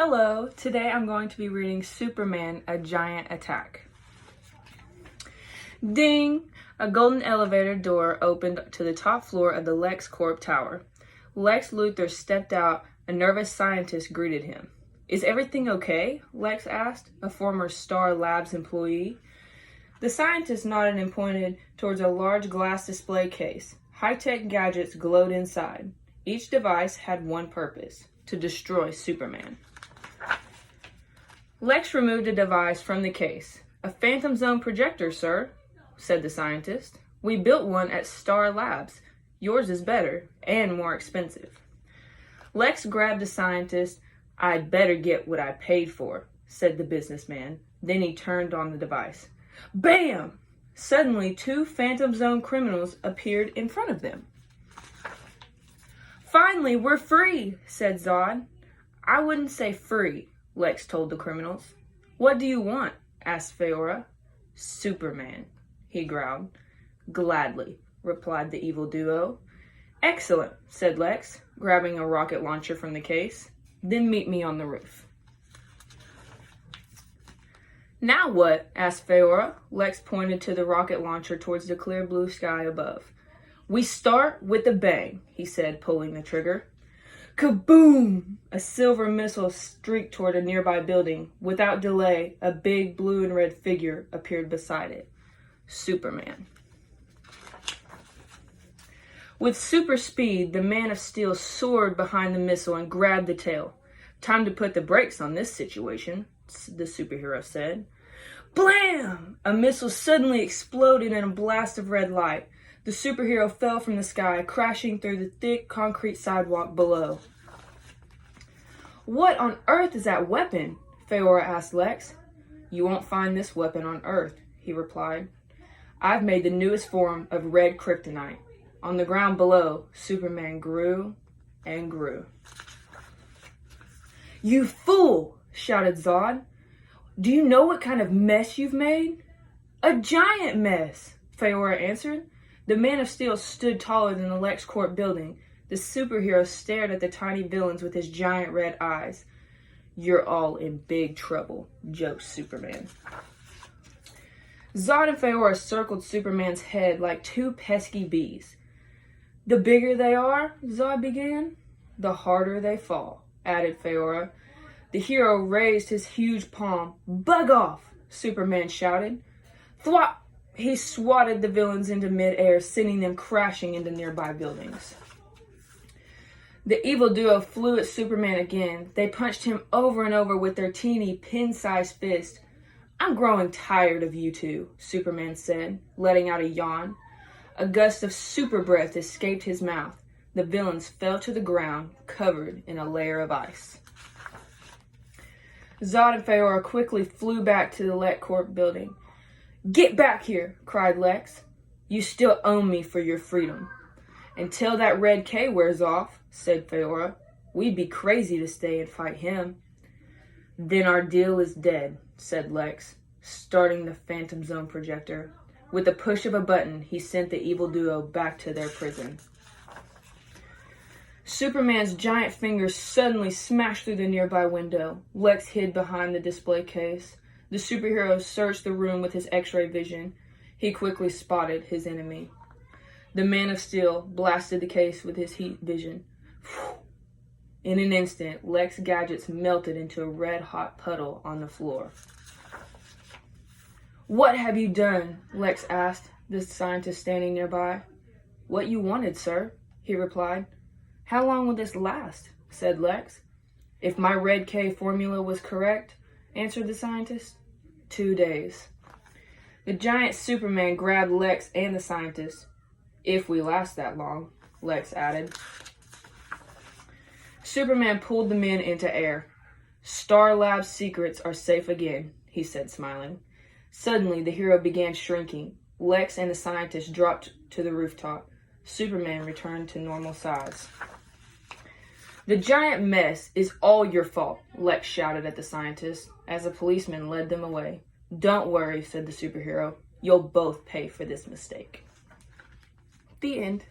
Hello, today I'm going to be reading Superman, A Giant Attack. Ding! A golden elevator door opened to the top floor of the LexCorp tower. Lex Luthor stepped out. A nervous scientist greeted him. Is everything okay? Lex asked, a former Star Labs employee. The scientist nodded and pointed towards a large glass display case. High-tech gadgets glowed inside. Each device had one purpose: to destroy Superman. Lex removed a device from the case. A Phantom Zone projector, sir, said the scientist. We built one at Star Labs. Yours is better and more expensive. Lex grabbed the scientist. I'd better get what I paid for, said the businessman. Then he turned on the device. Bam! Suddenly, two Phantom Zone criminals appeared in front of them. Finally, we're free, said Zod. I wouldn't say free, Lex told the criminals. What do you want? Asked Feora. Superman, he growled. Gladly, replied the evil duo. Excellent, said Lex, grabbing a rocket launcher from the case. Then meet me on the roof. Now what? Asked Feora. Lex pointed to the rocket launcher towards the clear blue sky above. We start with a bang, he said, pulling the trigger. Kaboom! A silver missile streaked toward a nearby building. Without delay, a big blue and red figure appeared beside it. Superman. With super speed, the Man of Steel soared behind the missile and grabbed the tail. Time to put the brakes on this situation, the superhero said. Blam! A missile suddenly exploded in a blast of red light. The superhero fell from the sky, crashing through the thick concrete sidewalk below. What on earth is that weapon? Feora asked Lex. You won't find this weapon on Earth, he replied. I've made the newest form of red kryptonite. On the ground below, Superman grew and grew. You fool! Shouted Zod. Do you know what kind of mess you've made? A giant mess, Feora answered. The Man of Steel stood taller than the LexCorp building. The superhero stared at the tiny villains with his giant red eyes. You're all in big trouble, joked Superman. Zod and Feora circled Superman's head like two pesky bees. The bigger they are, Zod began, the harder they fall, added Feora. The hero raised his huge palm. Bug off, Superman shouted. Thwop! He swatted the villains into midair, sending them crashing into nearby buildings. The evil duo flew at Superman again. They punched him over and over with their teeny, pin-sized fist. I'm growing tired of you two, Superman said, letting out a yawn. A gust of super breath escaped his mouth. The villains fell to the ground, covered in a layer of ice. Zod and Feora quickly flew back to the LexCorp building. Get back here, cried Lex. You still owe me for your freedom. Until that red K wears off, said Feora. We'd be crazy to stay and fight him. Then our deal is dead, said Lex, starting the Phantom Zone projector. With a push of a button, he sent the evil duo back to their prison. Superman's giant fingers suddenly smashed through the nearby window. Lex hid behind the display case. The superhero searched the room with his X-ray vision. He quickly spotted his enemy. The Man of Steel blasted the case with his heat vision. In an instant, Lex gadgets melted into a red-hot puddle on the floor. What have you done? Lex asked the scientist standing nearby. What you wanted, sir, he replied. How long will this last? Said Lex. If my red K formula was correct, answered the scientist, 2 days. The giant Superman grabbed Lex and the scientist. If we last that long, Lex added. Superman pulled the men into air. Star Labs secrets are safe again, he said, smiling. Suddenly, the hero began shrinking. Lex and the scientist dropped to the rooftop. Superman returned to normal size. The giant mess is all your fault, Lex shouted at the scientist as a policeman led them away. Don't worry, said the superhero. You'll both pay for this mistake. The end.